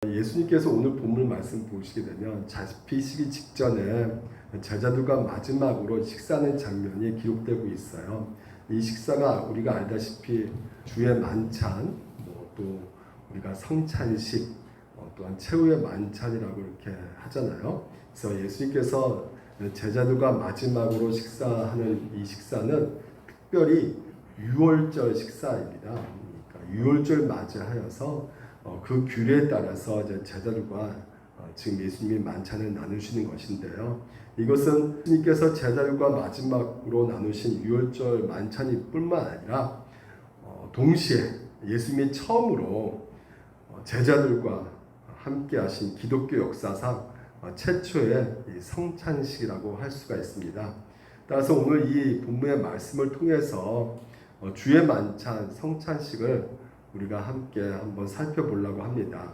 예수님께서 오늘 본문 말씀 보시게 되면 잡히시기 직전에 제자들과 마지막으로 식사하는 장면이 기록되고 있어요. 이 식사가 우리가 알다시피 주의 만찬, 또 우리가 성찬식, 또한 최후의 만찬이라고 이렇게 하잖아요. 그래서 예수님께서 제자들과 마지막으로 식사하는 이 식사는 특별히 유월절 식사입니다. 그러니까 유월절 맞이하여서 그 규례에 따라서 이제 제자들과 지금 예수님이 만찬을 나누시는 것인데요. 이것은 예수님께서 제자들과 마지막으로 나누신 유월절 만찬이 뿐만 아니라 동시에 예수님이 처음으로 제자들과 함께 하신 기독교 역사상 최초의 성찬식이라고 할 수가 있습니다. 따라서 오늘 이 본문의 말씀을 통해서 주의 만찬 성찬식을 우리가 함께 한번 살펴보려고 합니다.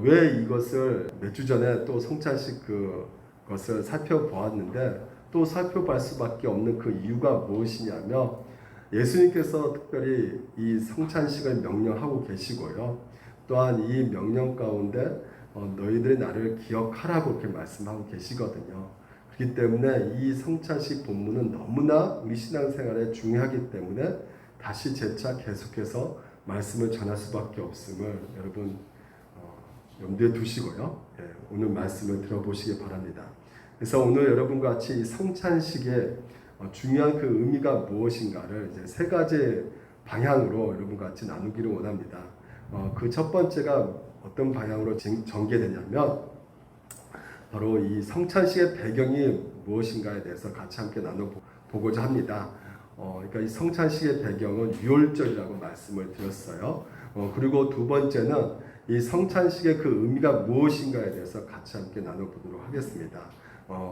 왜 이것을 몇 주 전에 또 성찬식 그것을 살펴보았는데 또 살펴볼 수밖에 없는 그 이유가 무엇이냐면 예수님께서 특별히 이 성찬식을 명령하고 계시고요. 또한 이 명령 가운데 너희들이 나를 기억하라고 이렇게 말씀하고 계시거든요. 그렇기 때문에 이 성찬식 본문은 너무나 우리 신앙생활에 중요하기 때문에 다시 재차 계속해서 말씀을 전할 수밖에 없음을 여러분 염두에 두시고요. 오늘 말씀을 들어보시기 바랍니다. 그래서 오늘 여러분과 같이 이 성찬식의 중요한 그 의미가 무엇인가를 이제 세 가지 방향으로 여러분과 같이 나누기를 원합니다. 그 첫 번째가 어떤 방향으로 전개되냐면 바로 이 성찬식의 배경이 무엇인가에 대해서 같이 함께 나눠보고자 합니다. 그러니까 이 성찬식의 배경은 유월절이라고 말씀을 드렸어요. 그리고 두 번째는 이 성찬식의 그 의미가 무엇인가에 대해서 같이 함께 나눠보도록 하겠습니다.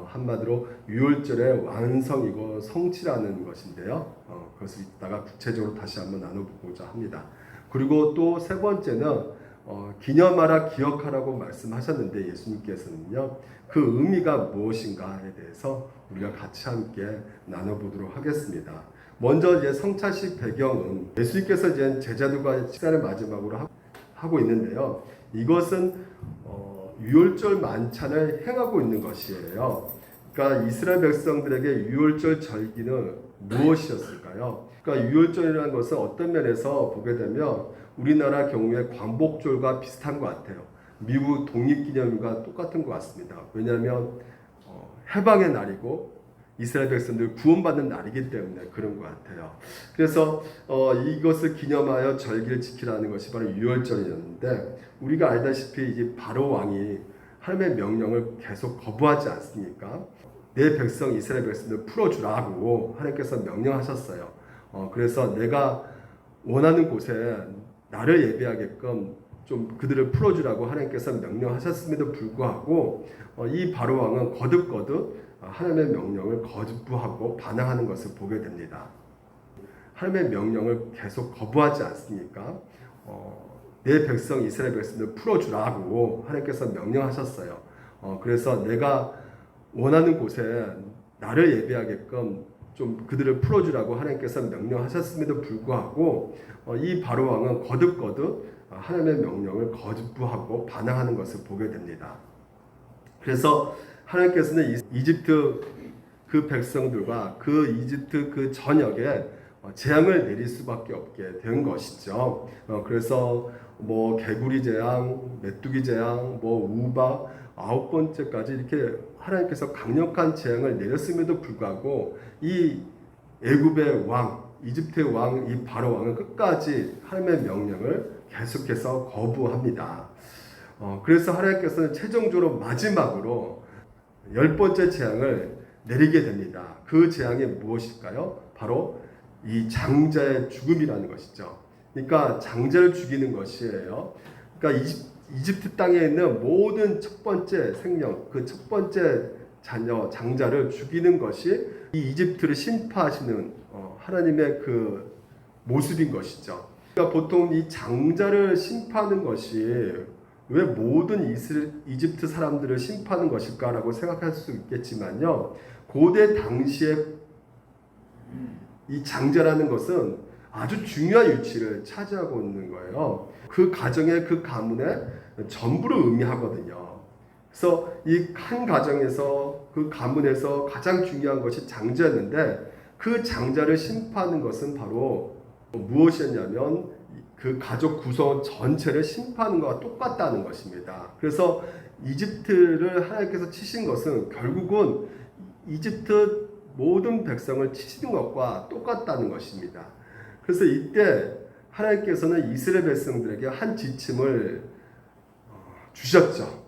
한마디로 유월절의 완성이고 성취라는 것인데요. 그것을 이따가 구체적으로 다시 한번 나눠보고자 합니다. 그리고 또 세 번째는 기념하라 기억하라고 말씀하셨는데 예수님께서는요. 그 의미가 무엇인가에 대해서 우리가 같이 함께 나눠보도록 하겠습니다. 먼저 이제 성찬식 배경은 예수님께서 이제 제자들과 식사를 마지막으로 하고 있는데요. 이것은 유월절 만찬을 행하고 있는 것이에요. 그러니까 이스라엘 백성들에게 유월절 절기는 무엇이었을까요? 그러니까 유월절이라는 것은 어떤 면에서 보게 되면 우리나라 경우에 광복절과 비슷한 것 같아요. 미국 독립기념일과 똑같은 것 같습니다. 왜냐하면 해방의 날이고 이스라엘 백성들 구원받는 날이기 때문에 그런 것 같아요. 그래서 이것을 기념하여 절기를 지키라는 것이 바로 유월절이었는데 우리가 알다시피 이제 바로 왕이 하나님의 명령을 계속 거부하지 않습니까? 내 백성 이스라엘 백성들 풀어주라고 하나님께서 명령하셨어요. 그래서 내가 원하는 곳에 나를 예배하게끔 좀 그들을 풀어주라고 하나님께서 명령하셨음에도 불구하고 이 바로 왕은 거듭거듭 하나님의 명령을 거부하고 반항하는 것을 보게 됩니다. 하나님의 명령을 계속 거부하지 않습니까? 내 백성 이스라엘 백성들 풀어주라고 하나님께서 명령하셨어요. 그래서 내가 원하는 곳에 나를 예배하게끔 좀 그들을 풀어주라고 하나님께서 명령하셨음에도 불구하고 이 바로 왕은 거듭거듭 하나님의 명령을 거부하고 반항하는 것을 보게 됩니다. 그래서 하나님께서는 이집트 그 백성들과 그 이집트 그 전역에 재앙을 내릴 수밖에 없게 된 것이죠. 그래서 뭐 개구리 재앙, 메뚜기 재앙, 우박 9번째까지 이렇게 하나님께서 강력한 재앙을 내렸음에도 불구하고 이 애굽의 왕, 이집트의 왕, 이 바로 왕은 끝까지 하나님의 명령을 계속해서 거부합니다. 그래서 하나님께서는 최종적으로 마지막으로 10번째 재앙을 내리게 됩니다. 그 재앙이 무엇일까요? 바로 이 장자의 죽음이라는 것이죠. 그러니까 장자를 죽이는 것이에요. 그러니까 이집트 땅에 있는 모든 첫 번째 생명, 그 첫 번째 자녀, 장자를 죽이는 것이 이 이집트를 심판하시는 하나님의 그 모습인 것이죠. 그러니까 보통 이 장자를 심판하는 것이 왜 모든 이집트 사람들을 심판하는 것일까라고 생각할 수 있겠지만요. 고대 당시에 이 장자라는 것은 아주 중요한 위치를 차지하고 있는 거예요. 그 가정의 그 가문의 전부를 의미하거든요. 그래서 이 한 가정에서 그 가문에서 가장 중요한 것이 장자였는데 그 장자를 심판하는 것은 바로 무엇이었냐면 그 가족 구성 전체를 심판하는 것과 똑같다는 것입니다. 그래서 이집트를 하나님께서 치신 것은 결국은 이집트 모든 백성을 치시는 것과 똑같다는 것입니다. 그래서 이때 하나님께서는 이스라엘 백성들에게 한 지침을 주셨죠.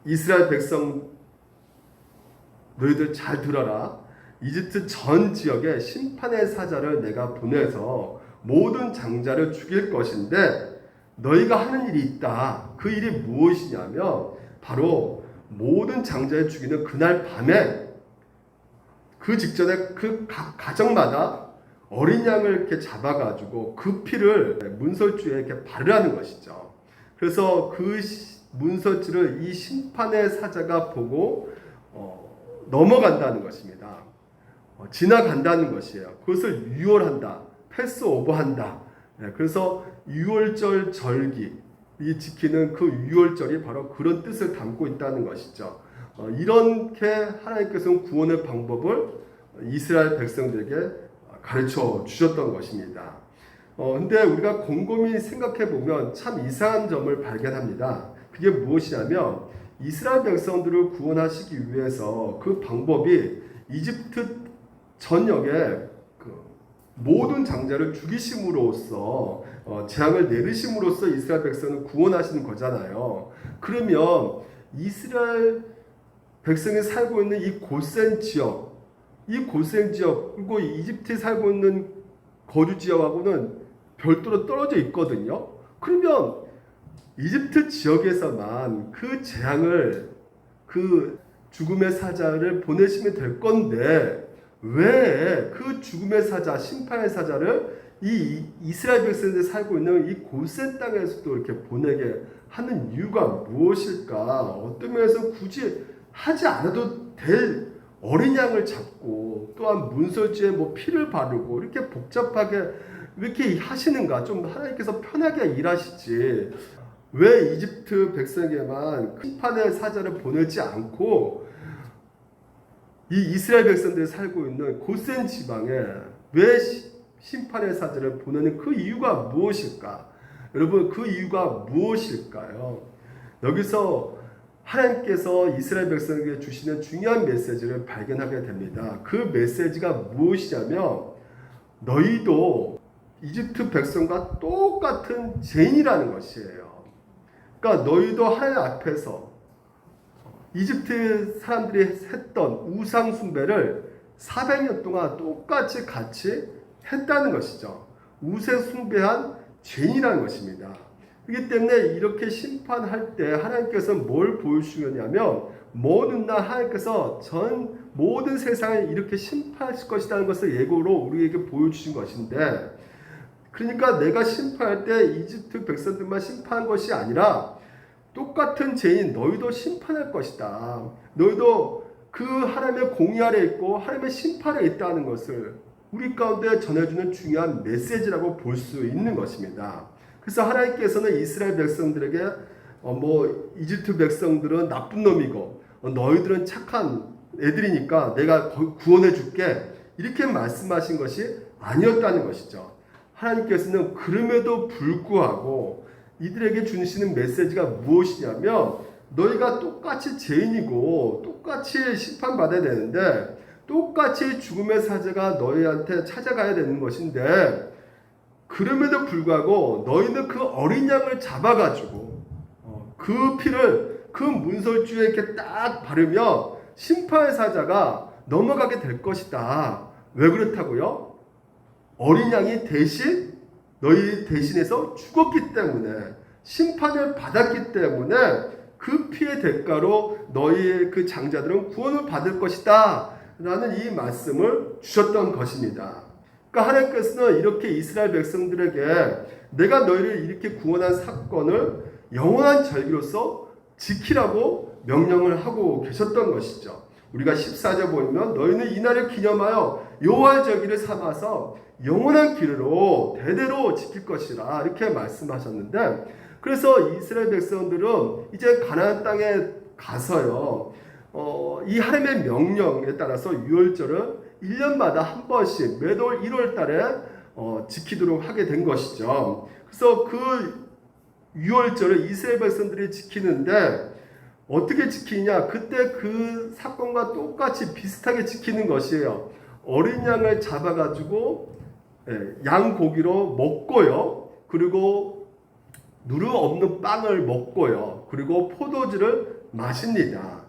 이스라엘 백성 너희들 잘 들어라. 이집트 전 지역에 심판의 사자를 내가 보내서 모든 장자를 죽일 것인데 너희가 하는 일이 있다. 그 일이 무엇이냐면 바로 모든 장자를 죽이는 그날 밤에 그 직전에 그 각 가정마다 어린 양을 이렇게 잡아가지고 그 피를 문설주에 이렇게 바르라는 것이죠. 그래서 그 문설주를 이 심판의 사자가 보고 넘어간다는 것입니다. 지나간다는 것이에요. 그것을 유월한다, 패스오버한다. 그래서 유월절 절기, 이 지키는 그 유월절이 바로 그런 뜻을 담고 있다는 것이죠. 이렇게 하나님께서는 구원의 방법을 이스라엘 백성들에게 가르쳐 주셨던 것입니다. 근데 우리가 곰곰이 생각해 보면 참 이상한 점을 발견합니다. 그게 무엇이냐면 이스라엘 백성들을 구원하시기 위해서 그 방법이 이집트 전역에 그 모든 장자를 죽이심으로써 재앙을 내리심으로써 이스라엘 백성을 구원하시는 거잖아요. 그러면 이스라엘 백성이 살고 있는 이 고센 지역, 그리고 이집트에 살고 있는 거주 지역하고는 별도로 떨어져 있거든요. 그러면 이집트 지역에서만 그 재앙을, 그 죽음의 사자를 보내시면 될 건데 왜 그 죽음의 사자, 심판의 사자를 이 이스라엘 백성들이 살고 있는 이 고센 땅에서도 이렇게 보내게 하는 이유가 무엇일까? 어떤 면에서 굳이 하지 않아도 될 어린 양을 잡고 또한 문설주에 피를 바르고 이렇게 복잡하게 이렇게 하시는가? 좀 하나님께서 편하게 일하시지. 왜 이집트 백성에게만 심판의 사자를 보내지 않고 이 이스라엘 백성들이 살고 있는 고센 지방에 왜 심판의 사자를 보내는 그 이유가 무엇일까? 여러분, 그 이유가 무엇일까요? 여기서 하나님께서 이스라엘 백성에게 주시는 중요한 메시지를 발견하게 됩니다. 그 메시지가 무엇이냐면 너희도 이집트 백성과 똑같은 죄인이라는 것이에요. 그러니까 너희도 하나님 앞에서 이집트 사람들이 했던 우상 숭배를 400년 동안 똑같이 같이 했다는 것이죠. 우상 숭배한 죄인이라는 것입니다. 그렇기 때문에 이렇게 심판할 때 하나님께서는 뭘 보여주시냐면 모든 날 하나님께서 전 모든 세상을 이렇게 심판하실 것이라는 것을 예고로 우리에게 보여주신 것인데, 그러니까 내가 심판할 때 이집트 백성들만 심판한 것이 아니라 똑같은 죄인 너희도 심판할 것이다. 너희도 그 하나님의 공의 아래 있고 하나님의 심판에 있다는 것을 우리 가운데 전해주는 중요한 메시지라고 볼 수 있는 것입니다. 그래서 하나님께서는 이스라엘 백성들에게 이집트 백성들은 나쁜 놈이고 너희들은 착한 애들이니까 내가 구원해 줄게 이렇게 말씀하신 것이 아니었다는 것이죠. 하나님께서는 그럼에도 불구하고 이들에게 주시는 메시지가 무엇이냐면 너희가 똑같이 죄인이고 똑같이 심판받아야 되는데 똑같이 죽음의 사자가 너희한테 찾아가야 되는 것인데 그럼에도 불구하고 너희는 그 어린 양을 잡아가지고 그 피를 그 문설주에 이렇게 딱 바르면 심판의 사자가 넘어가게 될 것이다. 왜 그렇다고요? 어린 양이 대신 너희 대신해서 죽었기 때문에 심판을 받았기 때문에 그 피의 대가로 너희의 그 장자들은 구원을 받을 것이다 라는 이 말씀을 주셨던 것입니다. 그러니까 하나님께서는 이렇게 이스라엘 백성들에게 내가 너희를 이렇게 구원한 사건을 영원한 절기로서 지키라고 명령을 하고 계셨던 것이죠. 우리가 14절 보면 너희는 이날을 기념하여 여호와의 절기를 삼아서 영원한 길로 대대로 지킬 것이라 이렇게 말씀하셨는데, 그래서 이스라엘 백성들은 이제 가나안 땅에 가서요, 이 하나님의 명령에 따라서 유월절을 1년마다 한 번씩 매달 1월 달에 지키도록 하게 된 것이죠. 그래서 그 유월절을 이스라엘 백성들이 지키는데 어떻게 지키냐? 그때 그 사건과 똑같이 비슷하게 지키는 것이에요. 어린 양을 잡아가지고 양 고기로 먹고요. 그리고 누룩 없는 빵을 먹고요. 그리고 포도주를 마십니다.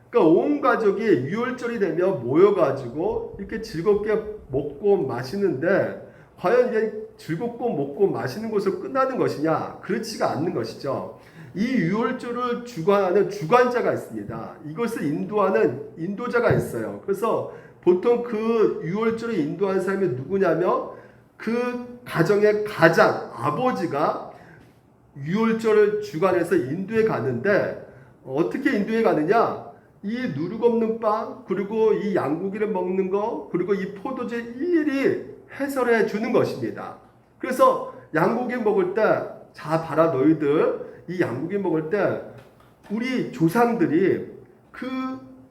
그러니까 온 가족이 유월절이 되면 모여가지고 이렇게 즐겁게 먹고 마시는데, 과연 이게 즐겁고 먹고 마시는 것으로 끝나는 것이냐? 그렇지가 않는 것이죠. 이 유월절을 주관하는 주관자가 있습니다. 이것을 인도하는 인도자가 있어요. 그래서 보통 그 유월절을 인도하는 사람이 누구냐면 그 가정의 가장 아버지가 유월절을 주관해서 인도해 가는데, 어떻게 인도해 가느냐? 이 누룩 없는 빵, 그리고 이 양고기를 먹는 거, 그리고 이 포도주 일일이 해설해 주는 것입니다. 그래서 양고기 먹을 때, 자 봐라 너희들, 이 양고기 먹을 때 우리 조상들이 그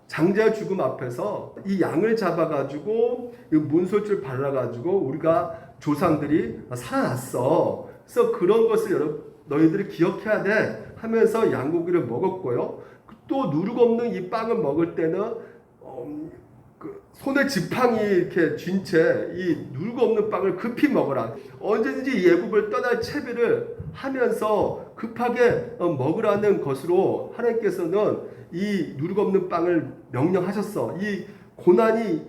장자 죽음 앞에서 이 양을 잡아가지고 문설주를 발라가지고 우리가 조상들이 살아났어. 그래서 그런 것을 너희들이 기억해야 돼 하면서 양고기를 먹었고요. 또 누룩 없는 이 빵을 먹을 때는 손에 지팡이 이렇게 쥔 채 이 누룩 없는 빵을 급히 먹어라. 언제든지 예굽을 떠날 채비를 하면서 급하게 먹으라는 것으로 하나님께서는 이 누룩 없는 빵을 명령하셨어. 이 고난이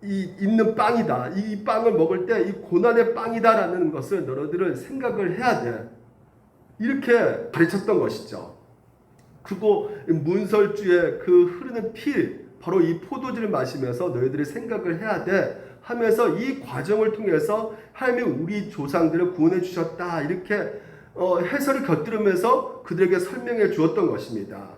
있는 빵이다. 이 빵을 먹을 때 이 고난의 빵이다라는 것을 너희들은 생각을 해야 돼. 이렇게 가르쳤던 것이죠. 그리고 문설주의 그 흐르는 피, 바로 이 포도주를 마시면서 너희들이 생각을 해야 돼 하면서 이 과정을 통해서 하나님이 우리 조상들을 구원해 주셨다 이렇게 해설을 곁들이면서 그들에게 설명해 주었던 것입니다.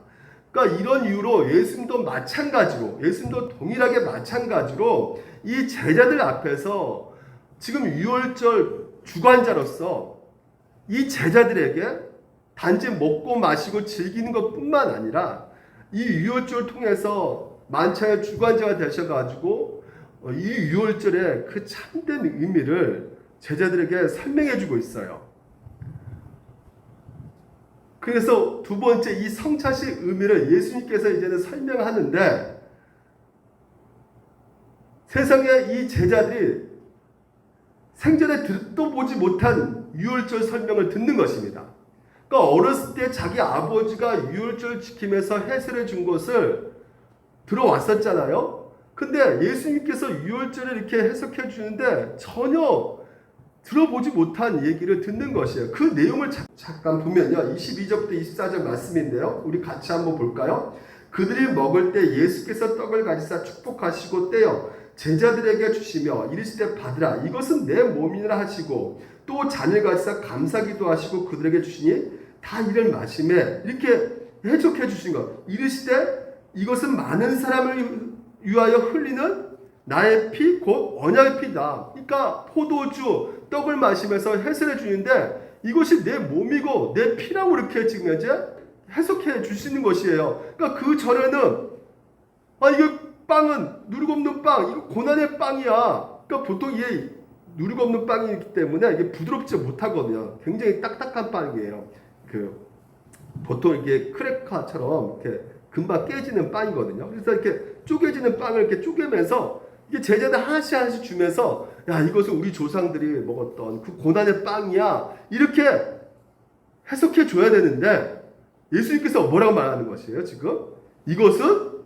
그러니까 이런 이유로 예수님도 마찬가지로, 예수님도 동일하게 마찬가지로 이 제자들 앞에서 지금 유월절 주관자로서 이 제자들에게 단지 먹고 마시고 즐기는 것뿐만 아니라 이 유월절을 통해서 만찬의 주관자가 되셔가지고 이 유월절의 그 참된 의미를 제자들에게 설명해주고 있어요. 그래서 두 번째 이 성찬식 의미를 예수님께서 이제는 설명하는데, 세상에 이 제자들이 생전에 듣도 보지 못한 유월절 설명을 듣는 것입니다. 그러니까 어렸을 때 자기 아버지가 유월절 지키면서 해설해 준 것을 들어왔었잖아요. 근데 예수님께서 유월절을 이렇게 해석해 주는데 전혀 들어보지 못한 얘기를 듣는 것이에요. 그 내용을 잠깐 보면요, 22절부터 24절 말씀인데요, 우리 같이 한번 볼까요? 그들이 먹을 때 예수께서 떡을 가지사 축복하시고 떼어 제자들에게 주시며 이르시되 받으라, 이것은 내 몸이라 하시고, 또 잔을 가지사 감사기도 하시고 그들에게 주시니 다 이를 마시매, 이렇게 해석해 주신 것. 이르시되 이것은 많은 사람을 위하여 흘리는 나의 피, 곧 언약의 피다. 그러니까 포도주, 떡을 마시면서 해설해 주는데 이것이 내 몸이고 내 피라고 이렇게 지금 이제 해석해 주시는 것이에요. 그러니까 그 전에는 이거 빵은 누룩 없는 빵, 이거 고난의 빵이야. 그러니까 보통 이게 누룩 없는 빵이기 때문에 이게 부드럽지 못하거든요. 굉장히 딱딱한 빵이에요. 보통 이게 크래커처럼 이렇게 금방 깨지는 빵이거든요. 그래서 이렇게 쪼개지는 빵을 이렇게 쪼개면서 이게 제자들 하나씩 주면서, 야, 이것은 우리 조상들이 먹었던 그 고난의 빵이야, 이렇게 해석해 줘야 되는데 예수님께서 뭐라고 말하는 것이에요? 지금 이것은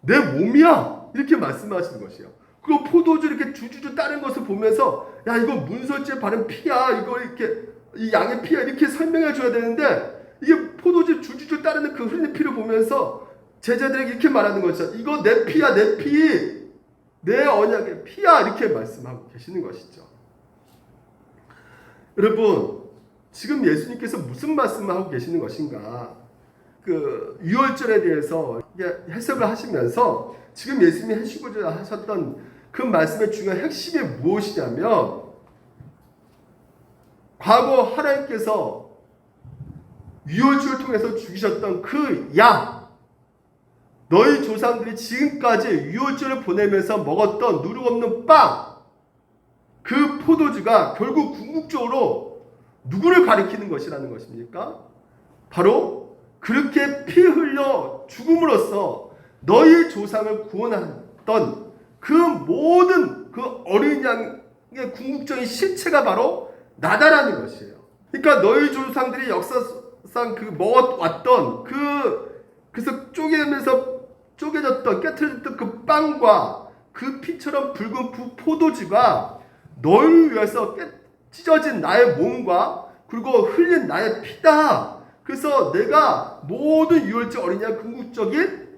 내 몸이야 이렇게 말씀하시는 것이에요. 그리고 포도주 이렇게 주주주 따른 것을 보면서, 야, 이거 문설주에 바른 피야, 이거 이렇게 이 양의 피야 이렇게 설명해 줘야 되는데, 이게 포도주 주주주 따르는 그 흐르는 피를 보면서 제자들에게 이렇게 말하는 거죠. 이거 내 피야, 내 피, 내 언약의 피야, 이렇게 말씀하고 계시는 것이죠. 여러분, 지금 예수님께서 무슨 말씀을 하고 계시는 것인가? 그 유월절에 대해서 해석을 하시면서 지금 예수님이 하시고자 하셨던 그 말씀의 중요한 핵심이 무엇이냐면 과거 하나님께서 유월절을 통해서 죽이셨던 그 양, 너희 조상들이 지금까지 유월절을 보내면서 먹었던 누룩 없는 빵, 그 포도주가 결국 궁극적으로 누구를 가리키는 것이라는 것입니까? 바로 그렇게 피 흘려 죽음으로써 너희 조상을 구원했던 그 모든 그 어린 양의 궁극적인 실체가 바로 나다라는 것이에요. 그러니까 너희 조상들이 역사상 그 먹어왔던 그래서 쪼개졌던 깨트려졌던 그 빵과 그 피처럼 붉은 그 포도주가 너희를 위해서 찢어진 나의 몸과 그리고 흘린 나의 피다. 그래서 내가 모든 유월절 어린 양 궁극적인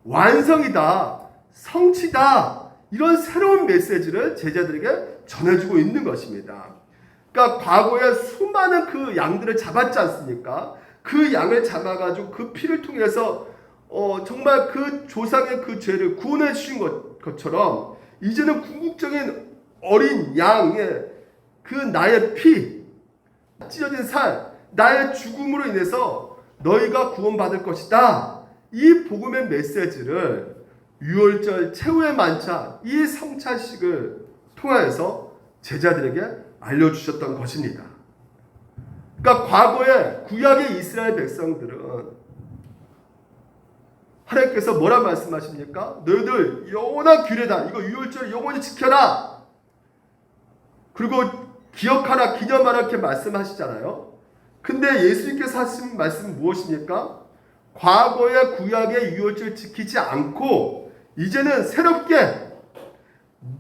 완성이다, 성취다, 이런 새로운 메시지를 제자들에게 전해주고 있는 것입니다. 그러니까 과거에 수많은 그 양들을 잡았지 않습니까? 그 양을 잡아가지고 그 피를 통해서 정말 그 조상의 그 죄를 구원해 주신 것처럼 이제는 궁극적인 어린 양의 그 나의 피, 찢어진 살, 나의 죽음으로 인해서 너희가 구원받을 것이다. 이 복음의 메시지를 유월절 최후의 만찬, 이 성찬식을 통하여서 제자들에게 알려주셨던 것입니다. 그러니까 과거에 구약의 이스라엘 백성들은 하나님께서 뭐라 말씀하십니까? 너희들 영원한 규례다. 이거 유월절 영원히 지켜라. 그리고 기억하라, 기념하라 이렇게 말씀하시잖아요. 근데 예수님께서 하신 말씀은 무엇입니까? 과거의 구약의 유월절 지키지 않고 이제는 새롭게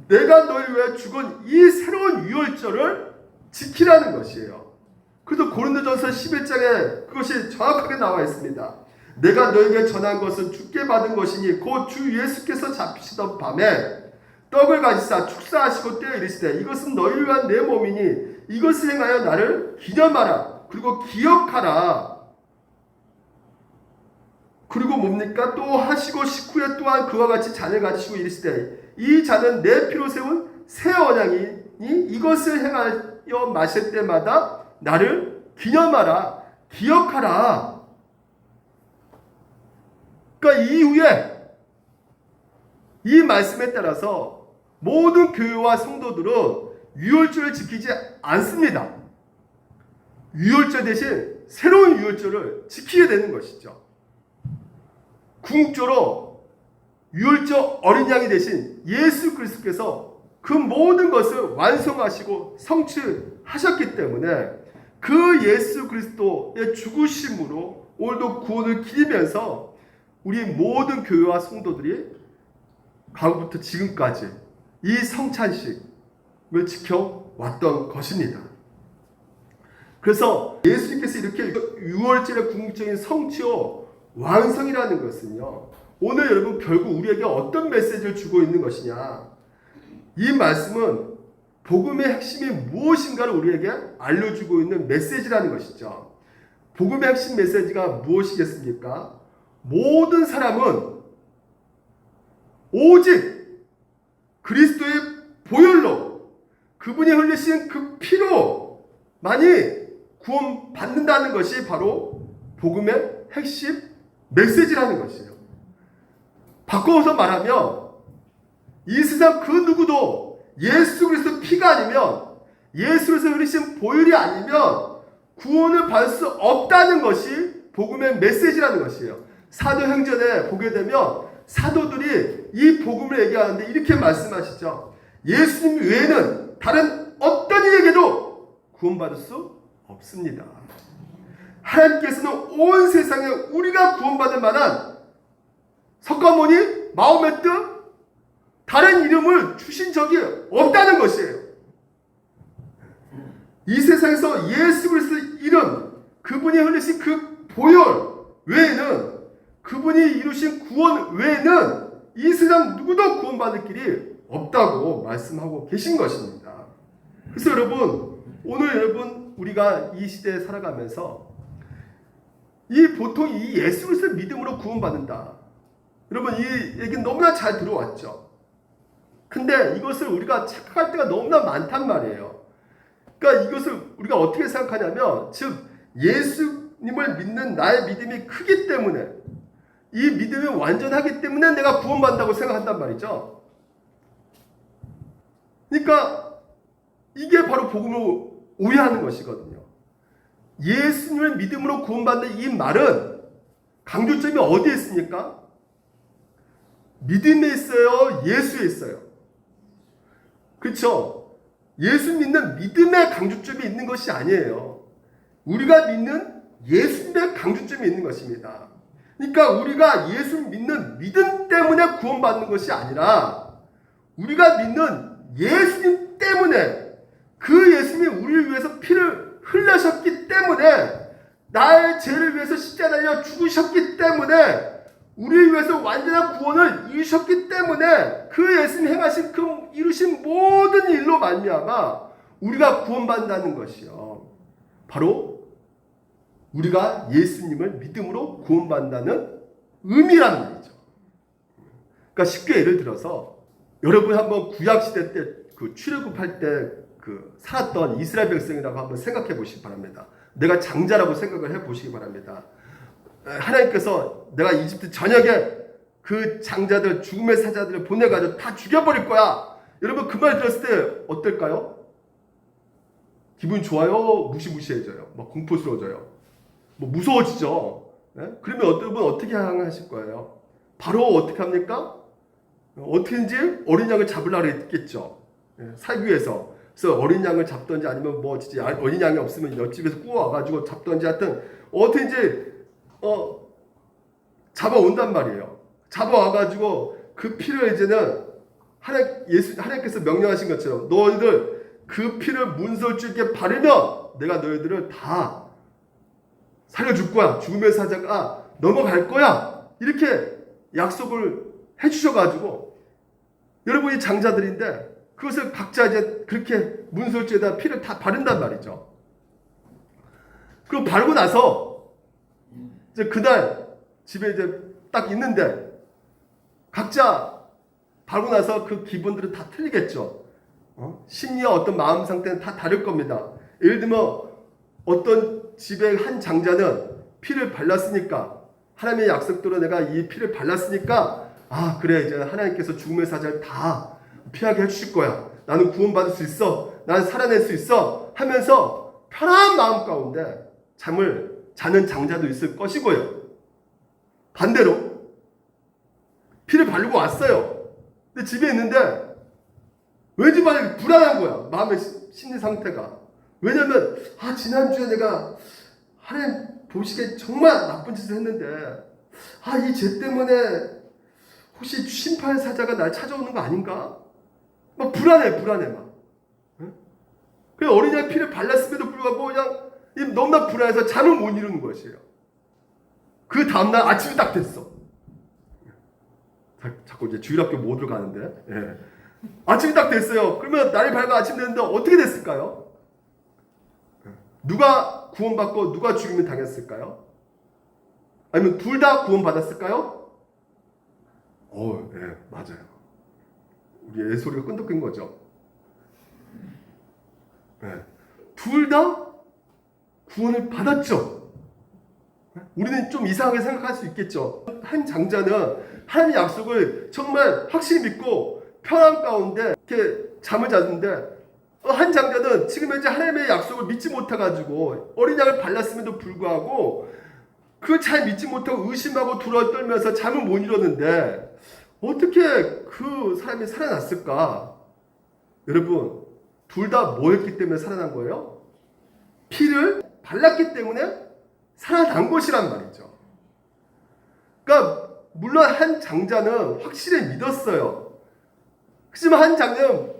내가 너희 위해 죽은 이 새로운 유월절을 지키라는 것이에요. 그래서 고린도전서 11장에 그것이 정확하게 나와 있습니다. 내가 너에게 전한 것은 주께 받은 것이니 곧 주 예수께서 잡히시던 밤에 떡을 가지사 축사하시고 떼어 이르시되 이것은 너희를 위한 내 몸이니 이것을 행하여 나를 기념하라. 그리고 기억하라. 그리고 뭡니까? 또 하시고 식후에 또한 그와 같이 잔을 가지시고 이르시되 이 잔은 내 피로 세운 새 언약이니 이것을 행하여 마실 때마다 나를 기념하라. 기억하라. 그러니까 이후에 이 말씀에 따라서 모든 교회와 성도들은 유월절을 지키지 않습니다. 유월절 대신 새로운 유월절을 지키게 되는 것이죠. 궁극적으로 유월절 어린 양이 되신 예수 그리스도께서 그 모든 것을 완성하시고 성취하셨기 때문에 그 예수 그리스도의 죽으심으로 오늘도 구원을 기리면서 우리 모든 교회와 성도들이 과거부터 지금까지 이 성찬식을 지켜왔던 것입니다. 그래서 예수님께서 이렇게 유월절의 궁극적인 성취와 완성이라는 것은요, 오늘 여러분 결국 우리에게 어떤 메시지를 주고 있는 것이냐, 이 말씀은 복음의 핵심이 무엇인가를 우리에게 알려주고 있는 메시지라는 것이죠. 복음의 핵심 메시지가 무엇이겠습니까? 모든 사람은 오직 그리스도의 보혈로 그분이 흘리신 그 피로만이 구원받는다는 것이 바로 복음의 핵심 메시지라는 것이에요. 바꿔서 말하면 이 세상 그 누구도 예수 그리스도 피가 아니면 예수 그리스도 흘리신 보혈이 아니면 구원을 받을 수 없다는 것이 복음의 메시지라는 것이에요. 사도행전에 보게 되면 사도들이 이 복음을 얘기하는데 이렇게 말씀하시죠. 예수님 외에는 다른 어떤 이에게도 구원받을 수 없습니다. 하나님께서는 온 세상에 우리가 구원받을 만한 석가모니, 마호메트 다른 이름을 주신 적이 없다는 것이에요. 이 세상에서 예수 그리스도 이름, 그분이 흘리신 그 보혈 외에는, 그분이 이루신 구원 외에는 이 세상 누구도 구원받을 길이 없다고 말씀하고 계신 것입니다. 그래서 여러분, 오늘 여러분 우리가 이 시대에 살아가면서 보통 이 예수 그리스도의 믿음으로 구원받는다. 여러분 이 얘기는 너무나 잘 들어왔죠. 근데 이것을 우리가 착각할 때가 너무나 많단 말이에요. 그러니까 이것을 우리가 어떻게 생각하냐면, 즉 예수님을 믿는 나의 믿음이 크기 때문에, 이 믿음이 완전하기 때문에 내가 구원받는다고 생각한단 말이죠. 그러니까 이게 바로 복음을 오해하는 것이거든요. 예수님을 믿음으로 구원받는 이 말은 강조점이 어디에 있습니까? 믿음에 있어요? 예수에 있어요? 그렇죠? 예수 믿는 믿음의 강조점이 있는 것이 아니에요. 우리가 믿는 예수님의 강조점이 있는 것입니다. 그러니까 우리가 예수 믿는 믿음 때문에 구원받는 것이 아니라 우리가 믿는 예수님 때문에, 그 예수님이 우리를 위해서 피를 흘리셨기 때문에, 나의 죄를 위해서 십자가에 달려 죽으셨기 때문에, 우리를 위해서 완전한 구원을 이루셨기 때문에, 그 예수님 행하신 그 이루신 모든 일로 말미암아 우리가 구원받는다는 것이요, 바로 우리가 예수님을 믿음으로 구원받는다는 의미란 말이죠. 그러니까 쉽게 예를 들어서, 여러분 한번 구약시대 때 그 출애굽할 때 그 살았던 이스라엘 백성이라고 한번 생각해 보시기 바랍니다. 내가 장자라고 생각을 해 보시기 바랍니다. 하나님께서 내가 이집트 전역에 그 장자들, 죽음의 사자들을 보내가지고 다 죽여버릴 거야. 여러분 그 말 들었을 때 어떨까요? 기분 좋아요? 무시무시해져요? 막 공포스러워져요? 뭐 무서워지죠? 네? 그러면 여러분 어떻게 하실 거예요? 바로 어떻게 합니까? 어떻게든지 어린 양을 잡으려고 했겠죠. 살기 위해서. 그래서 어린 양을 잡던지, 아니면 뭐 진짜 어린 양이 없으면 옆집에서 구워와가지고 잡던지, 하여튼 어떻게든지 잡아온단 말이에요. 잡아와가지고 그 피를 이제는 하나님께서 명령하신 것처럼 너희들 그 피를 문설주에 바르면 내가 너희들을 다 살려줄 거야. 죽음의 사자가 넘어갈 거야. 이렇게 약속을 해주셔가지고, 여러분이 장자들인데 그것을 각자 이제 그렇게 문설주에다 피를 다 바른단 말이죠. 그리고 바르고 나서 이제 그날 집에 이제 딱 있는데, 각자 바르고 나서 그 기분들은 다 틀리겠죠. 심리와 어떤 마음 상태는 다 다를 겁니다. 예를 들면 어떤 집의 한 장자는 피를 발랐으니까, 하나님의 약속대로 내가 이 피를 발랐으니까, 아 그래, 이제 하나님께서 죽음의 사자를 다 피하게 해주실 거야. 나는 구원받을 수 있어. 나는 살아낼 수 있어. 하면서 편안한 마음 가운데 잠을 자는 장자도 있을 것이고요. 반대로 피를 바르고 왔어요. 근데 집에 있는데 왠지 말이 불안한 거야. 마음의 심리 상태가. 왜냐면 지난주에 내가 하나님 보시기에 정말 나쁜 짓을 했는데, 이 죄 때문에 혹시 심판 사자가 날 찾아오는 거 아닌가? 막 불안해 막. 그냥 어린아이 피를 발랐음에도 불구하고 그냥 너무나 불안해서 잠을 못 이루는 것이에요. 그 다음날 아침이 딱 됐어. 자꾸 이제 주일학교 모드로 가는데, 아침이 딱 됐어요. 그러면 날이 밝아 아침 됐는데 어떻게 됐을까요? 누가 구원받고 누가 죽임을 당했을까요? 아니면 둘 다 구원받았을까요? 맞아요. 우리 애소리가 끈덕인 거죠. 둘 다 구원을 받았죠. 우리는 좀 이상하게 생각할 수 있겠죠. 한 장자는 하나님의 약속을 정말 확실히 믿고 편안 가운데 이렇게 잠을 잤는데, 한 장자는 지금 현재 하나님의 약속을 믿지 못해가지고 어린 양을 발랐음에도 불구하고 그걸 잘 믿지 못하고 의심하고 두려워떨면서 잠을 못 이뤘는데, 어떻게 그 사람이 살아났을까? 여러분, 둘 다 뭐 했기 때문에 살아난 거예요? 피를 발랐기 때문에 살아난 것이란 말이죠. 그러니까 물론 한 장자는 확실히 믿었어요. 하지만 한 장자는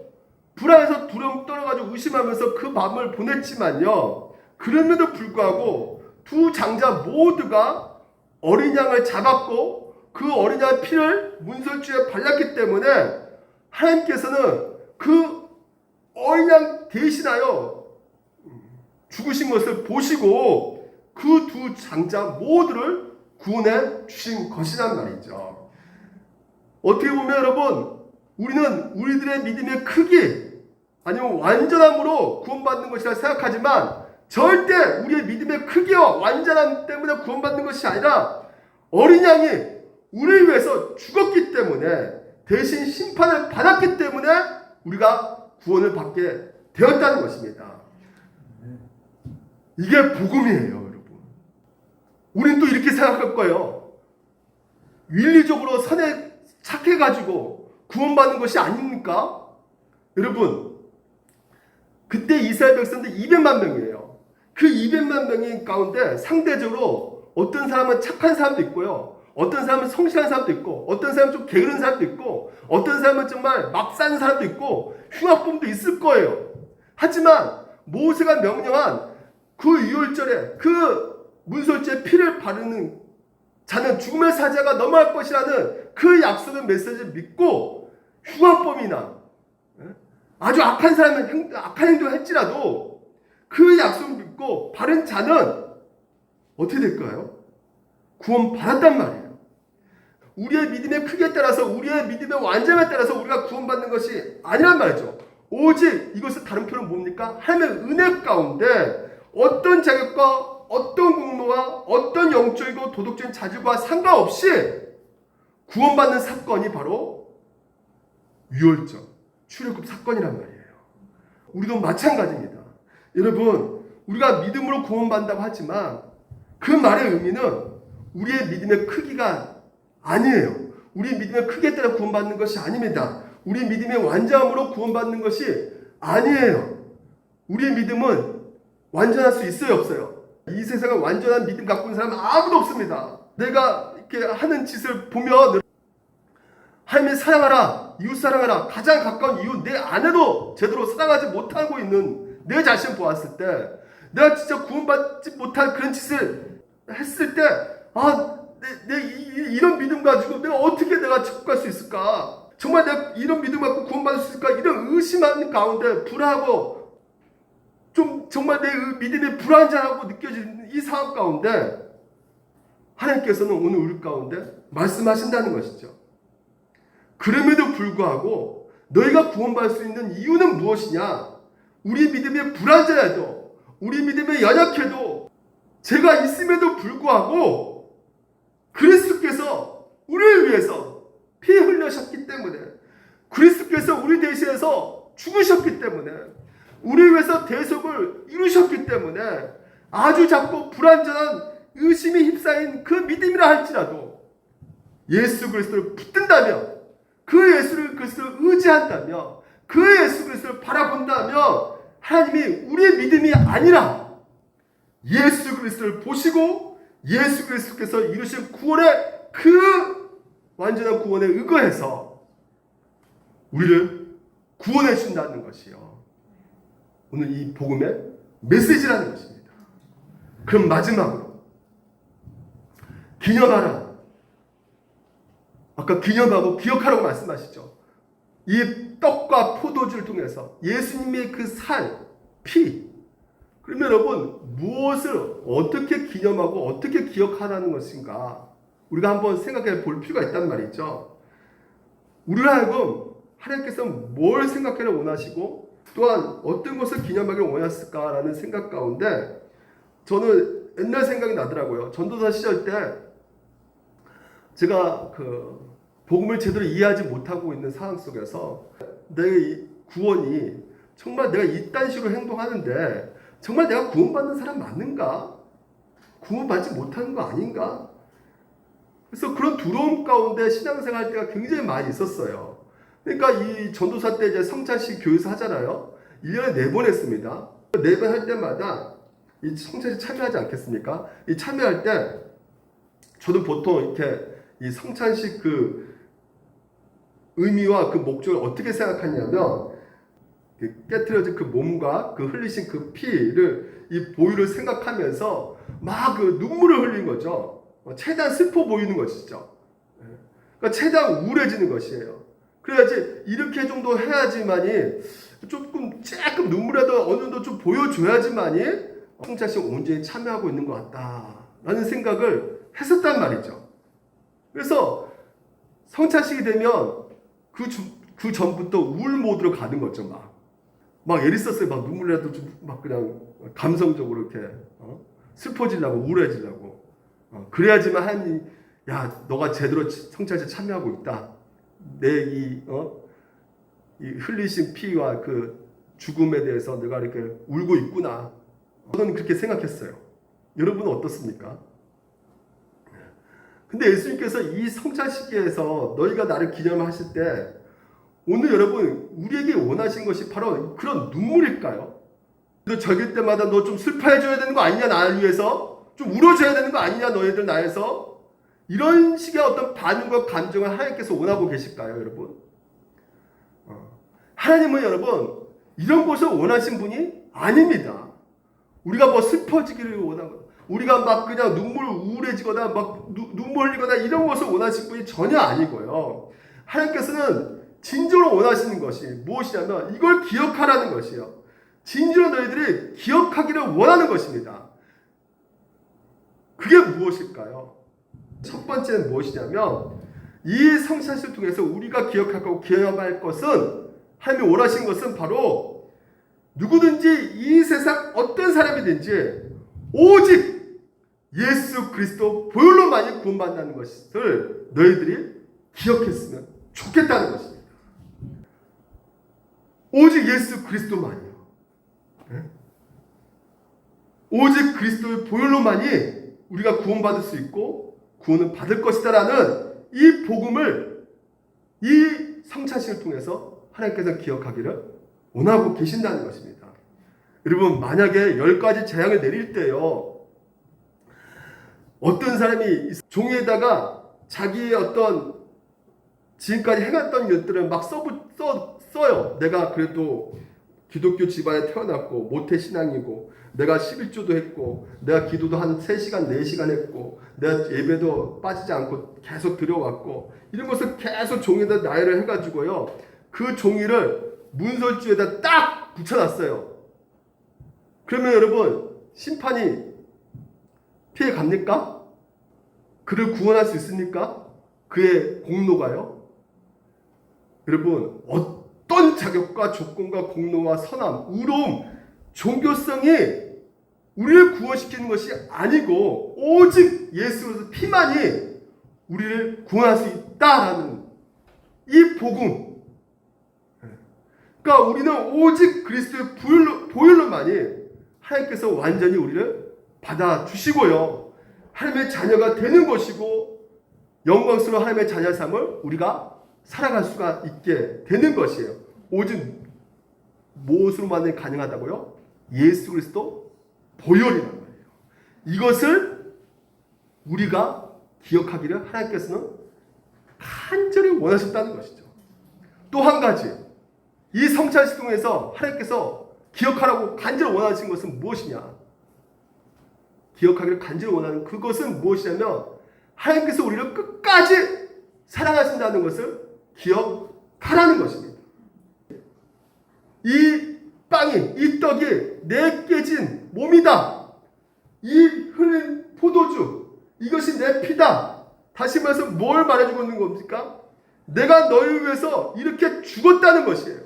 불안해서 두려움 떨어가지고 의심하면서 그 밤을 보냈지만요, 그럼에도 불구하고 두 장자 모두가 어린 양을 잡았고 그 어린 양의 피를 문설주에 발랐기 때문에 하나님께서는 그 어린 양 대신하여 죽으신 것을 보시고 그 두 장자 모두를 구원해 주신 것이란 말이죠. 어떻게 보면 여러분, 우리는 우리들의 믿음의 크기 아니면 완전함으로 구원받는 것이라 생각하지만 절대 우리의 믿음의 크기와 완전함 때문에 구원받는 것이 아니라 어린 양이 우리를 위해서 죽었기 때문에 대신 심판을 받았기 때문에 우리가 구원을 받게 되었다는 것입니다. 이게 복음이에요, 여러분. 우린 또 이렇게 생각할 거예요. 윤리적으로 선에 착해가지고 구원받는 것이 아닙니까? 여러분, 그때 이스라엘 백성들 200만 명이에요. 그 200만 명 가운데 상대적으로 어떤 사람은 착한 사람도 있고요. 어떤 사람은 성실한 사람도 있고, 어떤 사람은 좀 게으른 사람도 있고, 어떤 사람은 정말 막 사는 사람도 있고, 흉악범도 있을 거예요. 하지만 모세가 명령한 그 유월절에 그 문설주에 피를 바르는 자는 죽음의 사자가 넘어갈 것이라는 그 약속의 메시지를 믿고 흉악범이나 아주 악한 사람은 악한 행동을 할지라도 그 약속을 믿고 바른 자는 어떻게 될까요? 구원 받았단 말이에요. 우리의 믿음의 크기에 따라서 우리의 믿음의 완전함에 따라서 우리가 구원받는 것이 아니란 말이죠. 오직 이것을 다른 표현은 뭡니까? 하나님의 은혜 가운데 어떤 자격과 어떤 공로와 어떤 영적이고 도덕적인 자질과 상관없이 구원받는 사건이 바로 유월절 출애굽 사건이란 말이에요. 우리도 마찬가지입니다. 여러분, 우리가 믿음으로 구원받는다고 하지만 그 말의 의미는 우리의 믿음의 크기가 아니에요. 우리 믿음의 크기에 따라 구원받는 것이 아닙니다. 우리 믿음의 완전함으로 구원받는 것이 아니에요. 우리의 믿음은 완전할 수 있어요, 없어요? 이 세상에 완전한 믿음 갖고 있는 사람은 아무도 없습니다. 내가 이렇게 하는 짓을 보면 하나님을 사랑하라, 이웃 사랑하라, 가장 가까운 이웃 내 아내도 제대로 사랑하지 못하고 있는 내 자신을 보았을 때 내가 진짜 구원받지 못한 그런 짓을 했을 때 이런 믿음 가지고 내가 어떻게 내가 천국 갈 수 있을까? 정말 내가 이런 믿음 갖고 구원받을 수 있을까? 이런 의심하는 가운데 불안하고 좀 정말 내 믿음이 불안정하고 느껴지는 이 상황 가운데 하나님께서는 오늘 우리 가운데 말씀하신다는 것이죠. 그럼에도 불구하고 너희가 구원받을 수 있는 이유는 무엇이냐? 우리 믿음이 불안정해도 우리 믿음이 연약해도 제가 있음에도 불구하고 그리스도께서 우리를 위해서 피 흘리셨기 때문에 그리스도께서 우리 대신해서 죽으셨기 때문에 우리를 위해서 대속을 이루셨기 때문에 아주 작고 불완전한 의심이 휩싸인 그 믿음이라 할지라도 예수 그리스도를 붙든다면 그 예수 그리스도를 의지한다면 그 예수 그리스도를 바라본다면 하나님이 우리의 믿음이 아니라 예수 그리스도를 보시고 예수 그리스도께서 이루신 구원의 그 완전한 구원에 의거해서 우리를 구원해 준다는 것이요. 오늘 이 복음의 메시지라는 것입니다. 그럼 마지막으로 기념하라. 아까 기념하고 기억하라고 말씀하시죠. 이 떡과 포도주를 통해서 예수님의 그 살, 피. 그러면 여러분 무엇을 어떻게 기념하고 어떻게 기억하라는 것인가 우리가 한번 생각해 볼 필요가 있단 말이죠. 우리를 하여금 하나님께서 뭘 생각하기를 원하시고 또한 어떤 것을 기념하기를 원하셨을까라는 생각 가운데 저는 옛날 생각이 나더라고요. 전도사 시절 때 제가 그 복음을 제대로 이해하지 못하고 있는 상황 속에서 내 구원이 정말 내가 이딴 식으로 행동하는데 정말 내가 구원받는 사람 맞는가? 구원받지 못하는 거 아닌가? 그래서 그런 두려움 가운데 신앙생활 할 때가 굉장히 많이 있었어요. 그러니까 이 전도사 때 이제 성찬식 교회에서 하잖아요. 1년에 4번 했습니다. 4번 할 때마다 이 성찬식 참여하지 않겠습니까? 이 참여할 때 저도 보통 이렇게 이 성찬식 그 의미와 그 목적을 어떻게 생각하냐면 깨트려진 그 몸과 그 흘리신 그 피를 이 보혈을 생각하면서 막 그 눈물을 흘린 거죠. 최대한 슬퍼 보이는 것이죠. 그러니까 최대한 우울해지는 것이에요. 그래야지 이렇게 정도 해야지만이 조금 눈물이라도 어느 정도 좀 보여줘야지만이 성찬식 온전히 참여하고 있는 것 같다라는 생각을 했었단 말이죠. 그래서 성찬식이 되면 그 그 전부터 우울 모드로 가는 거죠. 막 에리서스에 막 눈물이라도 좀 막 그냥 감성적으로 이렇게 슬퍼지려고 우울해지려고 그래야지만 하나님 야 너가 제대로 성찬식에 참여하고 있다. 내 이 흘리신 피와 그 죽음에 대해서 내가 이렇게 울고 있구나. 저는 그렇게 생각했어요. 여러분은 어떻습니까? 근데 예수님께서 이 성찬식에서 너희가 나를 기념하실 때 오늘 여러분 우리에게 원하신 것이 바로 그런 눈물일까요? 너 절기 때마다 너 좀 슬퍼해줘야 되는 거 아니냐 나를 위해서? 좀 울어줘야 되는 거 아니냐 너희들 나에서? 이런 식의 어떤 반응과 감정을 하나님께서 원하고 계실까요 여러분? 하나님은 여러분 이런 것을 원하신 분이 아닙니다. 우리가 뭐 슬퍼지기를 원하고 우리가 막 그냥 우울해지거나 막 눈물 흘리거나 이런 것을 원하신 분이 전혀 아니고요. 하나님께서는 진정으로 원하시는 것이 무엇이냐면 이걸 기억하라는 것이요. 진정으로 너희들이 기억하기를 원하는 것입니다. 그게 무엇일까요? 첫 번째는 무엇이냐면 이 성찬식을 통해서 우리가 기억하고 기억할 것은 하나님이 원하신 것은 바로 누구든지 이 세상 어떤 사람이든지 오직 예수 그리스도 보혈로만이 구원받는다는 것을 너희들이 기억했으면 좋겠다는 것입니다. 오직 예수 그리스도만이요. 오직 그리스도의 보혈로만이 우리가 구원받을 수 있고 구원을 받을 것이다라는 이 복음을 이 성찬식을 통해서 하나님께서 기억하기를 원하고 계신다는 것입니다. 여러분 만약에 10가지 재앙을 내릴 때요. 어떤 사람이 종이에다가 자기의 어떤 지금까지 행했던 일들을 막 써요. 내가 그래도 기독교 집안에 태어났고 모태신앙이고 내가 11조도 했고 내가 기도도 한 3시간 4시간 했고 내가 예배도 빠지지 않고 계속 들어왔고 이런 것을 계속 종이에다 나열을 해가지고요. 그 종이를 문설주에다 딱 붙여놨어요. 그러면 여러분 심판이 피해 갑니까? 그를 구원할 수 있습니까? 그의 공로가요? 여러분 어떤 자격과 조건과 공로와 선함, 의로움, 종교성이 우리를 구원시키는 것이 아니고 오직 예수의 피만이 우리를 구원할 수 있다라는 이 복음. 그러니까 우리는 오직 그리스도의 보혈로만이 하나님께서 완전히 우리를 받아주시고요. 하나님의 자녀가 되는 것이고 영광스러운 하나님의 자녀 삶을 우리가 살아갈 수가 있게 되는 것이에요. 오직 무엇으로만 가능하다고요? 예수 그리스도 보혈이란 말이에요. 이것을 우리가 기억하기를 하나님께서는 간절히 원하셨다는 것이죠. 또 한 가지 이 성찬식 통해서 하나님께서 기억하라고 간절히 원하신 것은 무엇이냐? 기억하기를 간절히 원하는 그것은 무엇이냐면 하나님께서 우리를 끝까지 사랑하신다는 것을 기억하라는 것입니다. 이 빵이, 이 떡이 내 깨진 몸이다. 이 흘린 포도주, 이것이 내 피다. 다시 말해서 뭘 말해주고 있는 겁니까? 내가 너희를 위해서 이렇게 죽었다는 것이에요.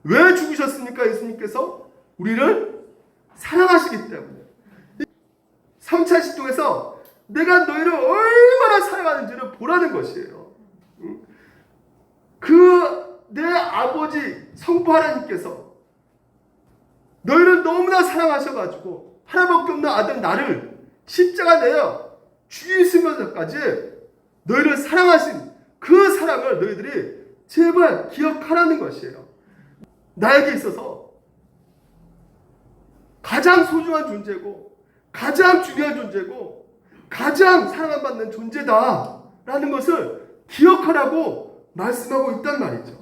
왜 죽으셨습니까? 예수님께서 우리를 사랑하시기 때문에. 성찬식 통해서 내가 너희를 얼마나 사랑하는지를 보라는 것이에요. 그 내 아버지 성부 하나님께서 너희를 너무나 사랑하셔가지고 하나밖에 없는 아들 나를 십자가 내어 죽이시면서까지 너희를 사랑하신 그 사랑을 너희들이 제발 기억하라는 것이에요. 나에게 있어서 가장 소중한 존재고 가장 중요한 존재고 가장 사랑받는 존재다라는 것을 기억하라고 말씀하고 있단 말이죠.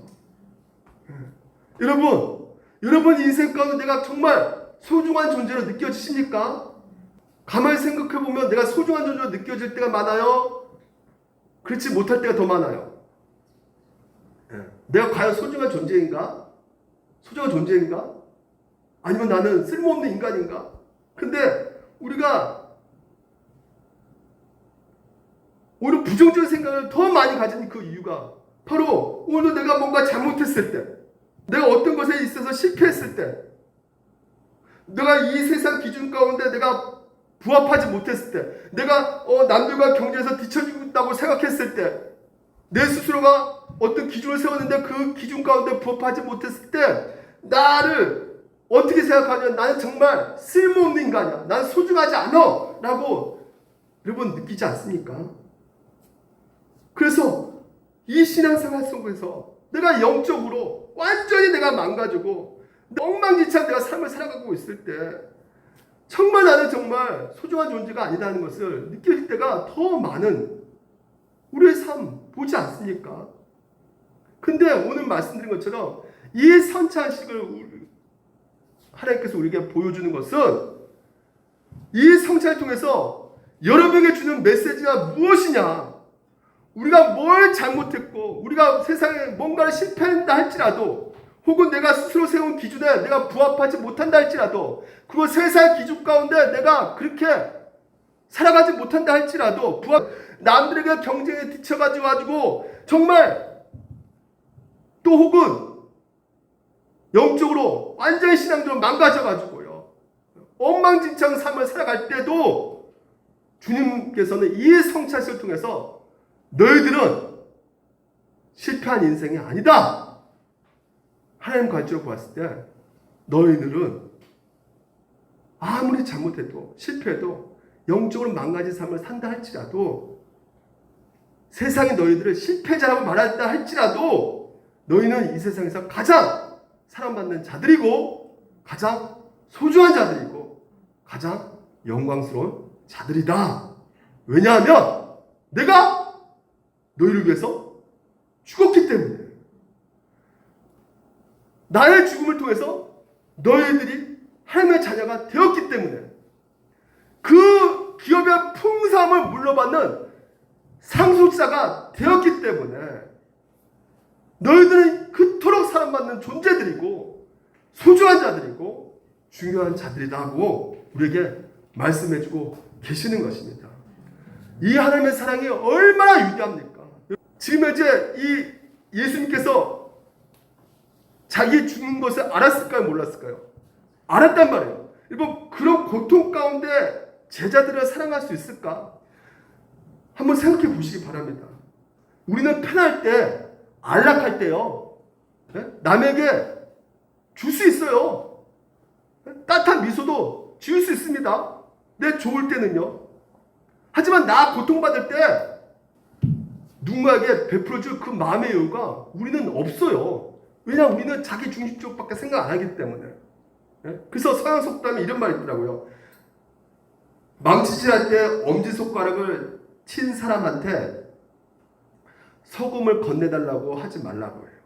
여러분 인생 가운데 내가 정말 소중한 존재로 느껴지십니까? 가만히 생각해보면 내가 소중한 존재로 느껴질 때가 많아요? 그렇지 못할 때가 더 많아요. 내가 과연 소중한 존재인가? 소중한 존재인가? 아니면 나는 쓸모없는 인간인가? 근데 우리가 오히려 부정적인 생각을 더 많이 가진 그 이유가 바로 오늘도 내가 뭔가 잘못했을 때, 내가 어떤 것에 있어서 실패했을 때, 내가 이 세상 기준 가운데 내가 부합하지 못했을 때, 내가 남들과 경쟁에서 뒤처지고 있다고 생각했을 때, 내 스스로가 어떤 기준을 세웠는데 그 기준 가운데 부합하지 못했을 때 나를 어떻게 생각하냐? 나는 정말 쓸모없는 인간이야. 나는 소중하지 않아. 라고 여러분 느끼지 않습니까? 그래서 이 신앙생활 속에서 내가 영적으로 완전히 내가 망가지고 엉망진창 내가 삶을 살아가고 있을 때 정말 나는 정말 소중한 존재가 아니라는 것을 느낄 때가 더 많은 우리의 삶 보지 않습니까? 근데 오늘 말씀드린 것처럼 이 성찬식을 하나님께서 우리에게 보여주는 것은 이 성찬을 통해서 여러분에게 주는 메시지가 무엇이냐? 우리가 뭘 잘못했고 우리가 세상에 뭔가를 실패한다 할지라도 혹은 내가 스스로 세운 기준에 내가 부합하지 못한다 할지라도 그리고 세상 기준 가운데 내가 그렇게 살아가지 못한다 할지라도 남들에게 경쟁에 뒤쳐가지고 정말 또 혹은 영적으로 완전히 신앙적으로 망가져가지고요 엉망진창 삶을 살아갈 때도 주님께서는 이 성찬식을 통해서 너희들은 실패한 인생이 아니다. 하나님 관점으로 보았을 때 너희들은 아무리 잘못해도 실패해도 영적으로 망가진 삶을 산다 할지라도 세상이 너희들을 실패자라고 말한다 할지라도 너희는 이 세상에서 가장 사랑받는 자들이고 가장 소중한 자들이고 가장 영광스러운 자들이다. 왜냐하면 내가 너희를 위해서 죽었기 때문에 나의 죽음을 통해서 너희들이 하나님의 자녀가 되었기 때문에 그 기업의 풍성함을 물려받는 상속자가 되었기 때문에 너희들은 그토록 사랑받는 존재들이고 소중한 자들이고 중요한 자들이라고 우리에게 말씀해주고 계시는 것입니다. 이 하나님의 사랑이 얼마나 위대합니까? 지금 현재 이 예수님께서 자기 죽는 것을 알았을까요? 몰랐을까요? 알았단 말이에요. 여러분 그런 고통 가운데 제자들을 사랑할 수 있을까? 한번 생각해 보시기 바랍니다. 우리는 편할 때 안락할 때요 남에게 줄 수 있어요. 따뜻한 미소도 지을 수 있습니다. 내 좋을 때는요. 하지만 나 고통받을 때 누군가에게 베풀어줄 그 마음의 여유가 우리는 없어요. 왜냐하면 우리는 자기 중심적밖에 생각 안 하기 때문에. 그래서 서양 속담에 이런 말이 있더라고요. 망치질할 때 엄지손가락을 친 사람한테 소금을 건네달라고 하지 말라고 해요.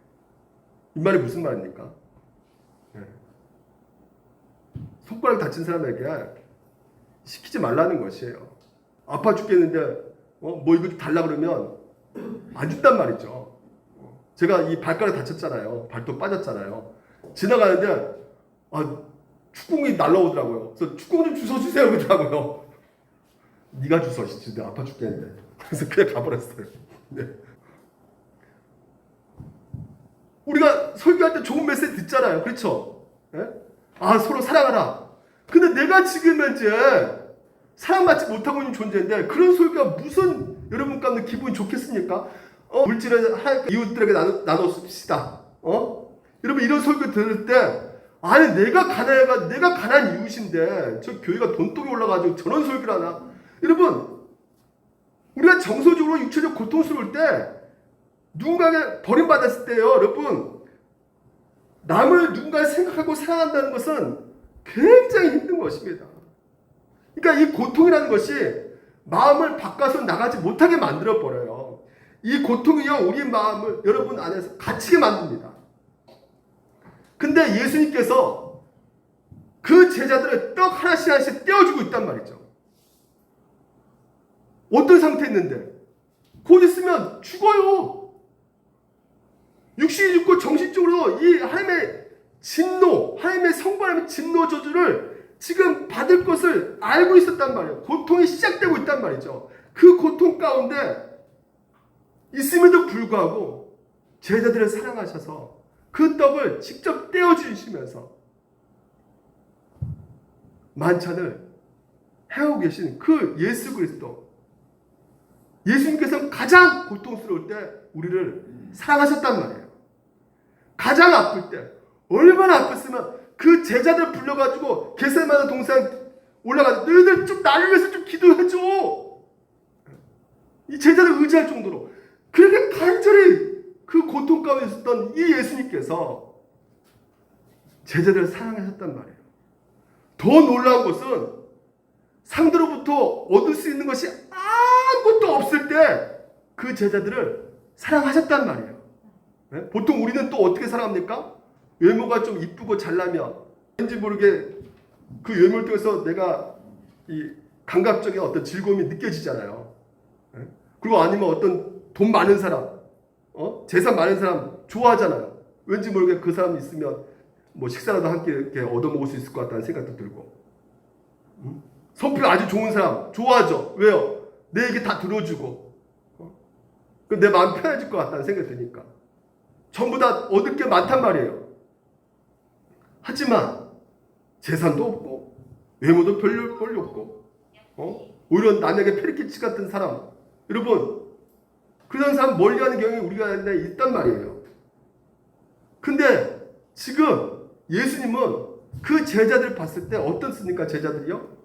이 말이 무슨 말입니까? 손가락 다친 사람에게 시키지 말라는 것이에요. 아파 죽겠는데 뭐 이거 달라 그러면 안 준단 말이죠. 제가 이 발가락 다쳤잖아요. 발톱 빠졌잖아요. 지나가는데 축구공이 날라오더라고요. 그래서 축구공 좀 주워주세요 그러더라고요. 네가 주워 진짜 아파 죽겠는데. 그래서 그냥 가버렸어요. 네. 우리가 설교할 때 좋은 메시지 듣잖아요. 그렇죠? 네? 서로 사랑하라. 근데 내가 지금 현재 사랑받지 못하고 있는 존재인데 그런 설교가 무슨 여러분 가운데 기분이 좋겠습니까? 물질을 하나님께 이웃들에게 나눠줍시다. 여러분 이런 설교 들을 때 아니 내가 가난한 이웃인데 저 교회가 돈독이 올라가지고 저런 설교를 하나? 여러분 우리가 정서적으로 육체적 고통스러울 때 누군가에게 버림받았을 때요 여러분 남을 누군가를 생각하고 사랑한다는 것은 굉장히 힘든 것입니다. 그러니까 이 고통이라는 것이 마음을 바꿔서 나가지 못하게 만들어버려요. 이 고통이요 우리 마음을 여러분 안에서 갇히게 만듭니다. 근데 예수님께서 그 제자들을 떡 하나씩 하나씩 떼어주고 있단 말이죠. 어떤 상태에 있는데 곧 있으면 죽어요. 육신이 죽고 정신적으로 이 하나님의 진노, 하나님의 성부하나님의 진노 저주를 지금 받을 것을 알고 있었단 말이에요. 고통이 시작되고 있단 말이죠. 그 고통 가운데 있음에도 불구하고 제자들을 사랑하셔서 그 떡을 직접 떼어주시면서 만찬을 해오고 계신 그 예수 그리스도, 예수님께서 가장 고통스러울 때 우리를 사랑하셨단 말이에요. 가장 아플 때, 얼마나 아팠으면 그 제자들 불러가지고 겟세마네 동산 올라가서 너희들 좀 나를 위해서 좀 기도해줘. 이 제자들 의지할 정도로 그렇게 간절히 그 고통 가운데 있었던 이 예수님께서 제자들을 사랑하셨단 말이에요. 더 놀라운 것은 상대로부터 얻을 수 있는 것이 아무것도 없을 때 그 제자들을 사랑하셨단 말이에요. 네? 보통 우리는 또 어떻게 사랑합니까? 외모가 좀 이쁘고 잘나면 왠지 모르게 그 외모를 통해서 내가 이 감각적인 어떤 즐거움이 느껴지잖아요. 네? 그리고 아니면 어떤 돈 많은 사람, 재산 많은 사람 좋아하잖아요. 왠지 모르게 그 사람 있으면 뭐 식사라도 함께 이렇게 얻어먹을 수 있을 것 같다는 생각도 들고, 성격 아주 좋은 사람 좋아하죠. 왜요? 내 얘기 다 들어주고, 내 마음 편해질 것 같다는 생각이 드니까. 전부 다 얻을 게 많단 말이에요. 하지만 재산도 없고 외모도 별로 없고, 오히려 남에게 페리키치 같은 사람, 여러분 그런 사람 멀리하는 경향이 우리가 있단 말이에요. 근데 지금 예수님은 그 제자들 봤을 때 어떻습니까? 제자들이요?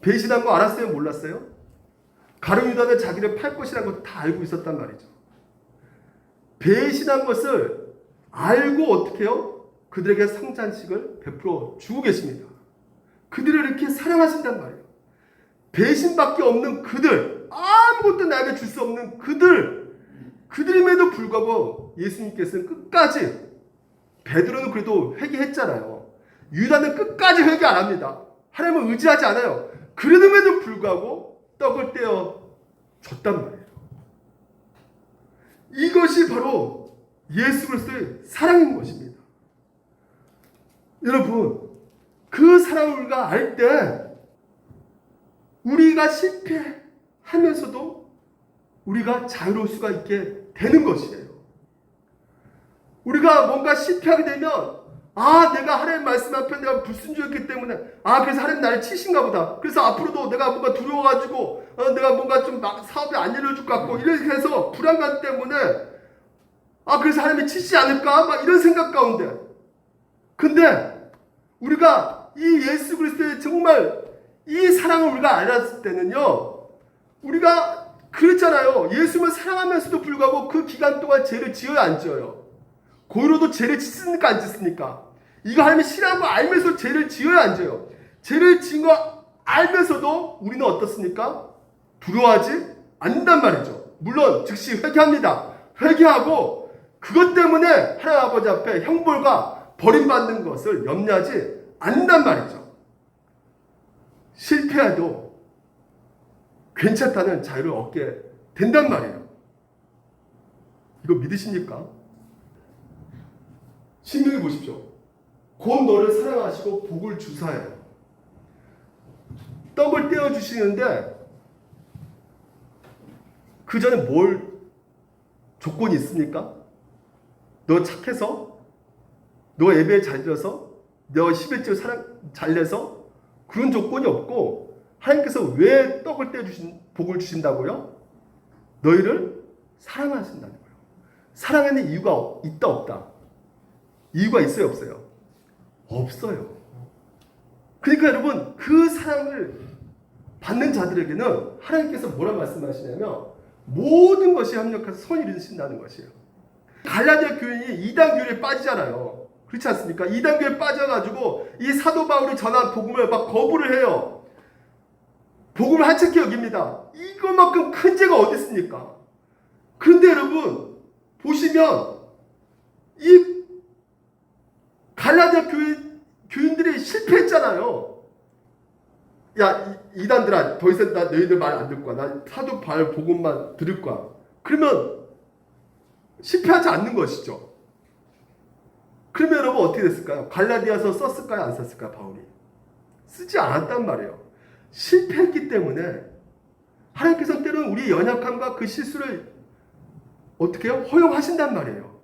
배신한 거 알았어요? 몰랐어요? 가룟 유다는 자기를 팔 것이라는 것도 다 알고 있었단 말이죠. 배신한 것을 알고 어떻게 해요? 그들에게 성찬식을 베풀어 주고 계십니다. 그들을 이렇게 사랑하신단 말이에요. 배신밖에 없는 그들, 아무것도 나에게 줄 수 없는 그들임에도 불구하고 예수님께서는 끝까지, 베드로는 그래도 회개했잖아요. 유다는 끝까지 회개 안 합니다. 하나님을 의지하지 않아요. 그럼에도 불구하고 떡을 떼어 줬단 말이에요. 이것이 바로 예수 그리스도의 사랑인 것입니다. 여러분, 그 사랑을 우리가 알 때 우리가 실패하면서도 우리가 자유로울 수가 있게 되는 것이에요. 우리가 뭔가 실패하게 되면 내가 하나님 말씀 앞에 내가 불순종했기 때문에 그래서 하나님 나를 치신가 보다. 그래서 앞으로도 내가 뭔가 두려워가지고 내가 뭔가 좀 사업이 안 열려줄 것 같고 이렇게 해서 불안감 때문에 그래서 하나님이 치시지 않을까? 막 이런 생각 가운데. 근데 우리가 이 예수 그리스도의 정말 이 사랑을 우리가 알았을 때는요, 우리가 그랬잖아요. 예수님을 사랑하면서도 불구하고 그 기간 동안 죄를 지어야 안 지어요? 고의로도 죄를 짓습니까? 안 짓습니까? 이거 하나님이 싫어하는 거 알면서 죄를 지어야 안 지어요? 죄를 지은 거 알면서도 우리는 어떻습니까? 두려워하지 않는단 말이죠. 물론 즉시 회개합니다. 회개하고 그것 때문에 하나님 아버지 앞에 형벌과 버림받는 것을 염려하지 않는단 말이죠. 실패해도 괜찮다는 자유를 얻게 된단 말이에요. 이거 믿으십니까? 신명기 보십시오. 곧 너를 사랑하시고 복을 주사해요. 떡을 떼어주시는데 그 전에 뭘 조건이 있습니까? 너 착해서? 너 예배에 잘 들어서? 너 11조 사랑 잘 내서? 그런 조건이 없고 하나님께서 왜 떡을 복을 주신다고요? 너희를 사랑하신다는 거예요. 사랑하는 이유가 있다 없다? 이유가 있어요 없어요? 없어요. 그러니까 여러분 그 사랑을 받는 자들에게는 하나님께서 뭐라 말씀하시냐면 모든 것이 협력해서 선을 이루신다는 것이에요. 갈라디아 교인이 이단 교회에 빠지잖아요. 그렇지 않습니까? 이단 교회에 빠져가지고 이 사도 바울이 전한 복음을 막 거부를 해요. 복음을 한책해 여깁니다. 이거만큼 큰 죄가 어디 있습니까? 그런데 여러분 보시면 이 갈라디아 교인들이 실패했잖아요. 야 이단들아 더 이상 나 너희들 말 안 듣을 거야. 나 사도 바울 복음만 들을 거야. 그러면 실패하지 않는 것이죠. 그러면 여러분 어떻게 됐을까요? 갈라디아서 썼을까요? 안 썼을까요? 바울이 쓰지 않았단 말이에요. 실패했기 때문에 하나님께서 때로는 우리의 연약함과 그 실수를 어떻게 해요? 허용하신단 말이에요.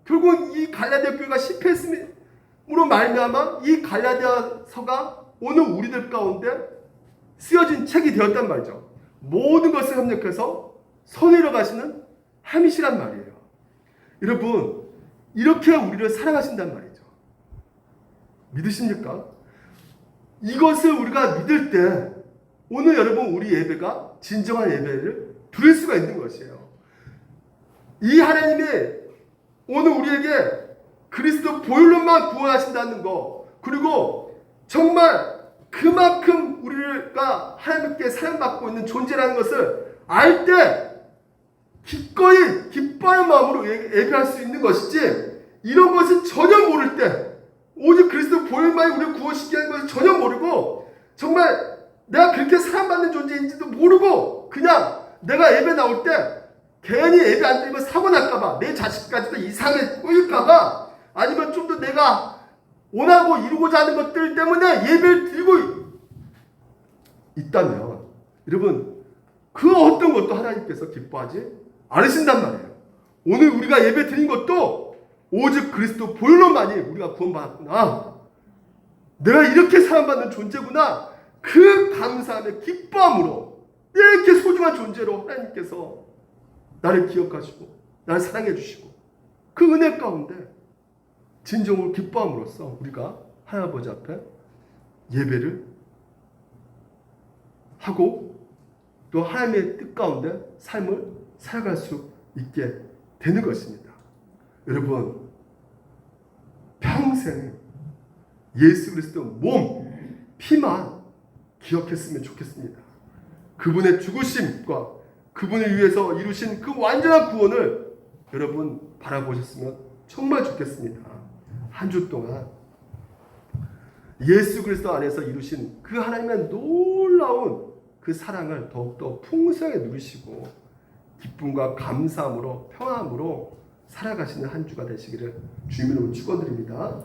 결국 이 갈라디아 교회가 실패했음으로 말미암아 이 갈라디아서가 오늘 우리들 가운데 쓰여진 책이 되었단 말이죠. 모든 것을 협력해서 선으로 가시는 함이시란 말이에요. 여러분, 이렇게 우리를 사랑하신단 말이죠. 믿으십니까? 이것을 우리가 믿을 때 오늘 여러분 우리 예배가 진정한 예배를 드릴 수가 있는 것이에요. 이 하나님이 오늘 우리에게 그리스도 보혈로만 구원하신다는 거, 그리고 정말 그만큼 우리가 하나님께 사랑받고 있는 존재라는 것을 알 때 기꺼이 기뻐하는 마음으로 예배할 수 있는 것이지, 이런 것을 전혀 모를 때, 오직 그리스도 보혈만이 우리를 구원시키게 하는 것을 전혀 모르고, 정말 내가 그렇게 사랑받는 존재인지도 모르고 그냥 내가 예배 나올 때 괜히 예배 안 드리면 사고 날까봐, 내 자식까지도 이상하게 꼬일까봐, 아니면 좀 더 내가 원하고 이루고자 하는 것들 때문에 예배를 드리고 있다면, 여러분, 그 어떤 것도 하나님께서 기뻐하지 않으신단 말이에요. 오늘 우리가 예배 드린 것도 오직 그리스도 보혈로만이 우리가 구원받았구나, 내가 이렇게 사랑받는 존재구나, 그 감사함의 기뻐함으로, 이렇게 소중한 존재로 하나님께서 나를 기억하시고 나를 사랑해 주시고, 그 은혜 가운데 진정으로 기뻐함으로써 우리가 하나님 아버지 앞에 예배를 하고 또 하나님의 뜻 가운데 삶을 살아갈 수 있게 되는 것입니다. 여러분, 평생 예수 그리스도 몸, 피만 기억했으면 좋겠습니다. 그분의 죽으심과 그분을 위해서 이루신 그 완전한 구원을 여러분 바라보셨으면 정말 좋겠습니다. 한 주 동안 예수 그리스도 안에서 이루신 그 하나님의 놀라운 그 사랑을 더욱더 풍성하게 누리시고 기쁨과 감사함으로 평안함으로 살아가시는 한 주가 되시기를 주님으로 축원드립니다.